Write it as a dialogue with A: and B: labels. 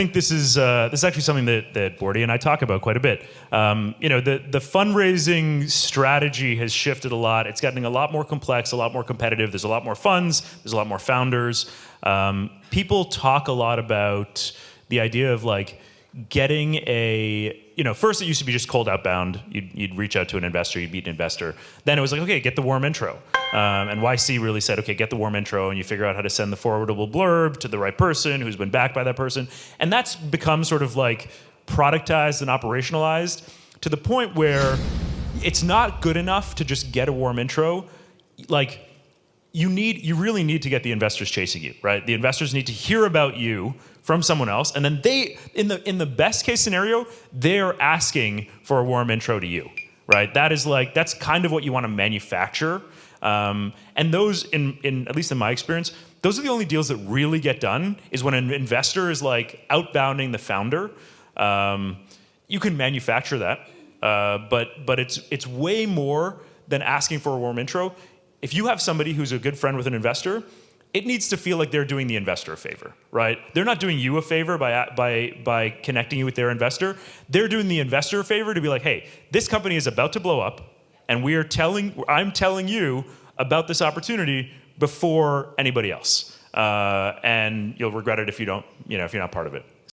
A: think this is actually something that Bordy and I talk about quite a bit. The fundraising strategy has shifted a lot. It's getting a lot more complex, a lot more competitive. There's a lot more funds. There's a lot more founders. People talk a lot about the idea of like getting first it used to be just cold outbound. You'd reach out to an investor, you'd meet an investor. Then it was like, okay, get the warm intro. And YC really said, okay, get the warm intro, and you figure out how to send the forwardable blurb to the right person who's been backed by that person. And that's become sort of like productized and operationalized to the point where it's not good enough to just get a warm intro. Like, you really need to get the investors chasing you, right? The investors need to hear about you from someone else, and then they, in the best case scenario, they're asking for a warm intro to you, right? That's kind of what you want to manufacture. And those, in at least in my experience, those are the only deals that really get done, is when an investor is like outbounding the founder. You can manufacture that, but it's way more than asking for a warm intro. If you have somebody who's a good friend with an investor, it needs to feel like they're doing the investor a favor, right? They're not doing you a favor by connecting you with their investor. They're doing the investor a favor to be like, hey, this company is about to blow up, and I'm telling you about this opportunity before anybody else. And you'll regret it if you're not part of it.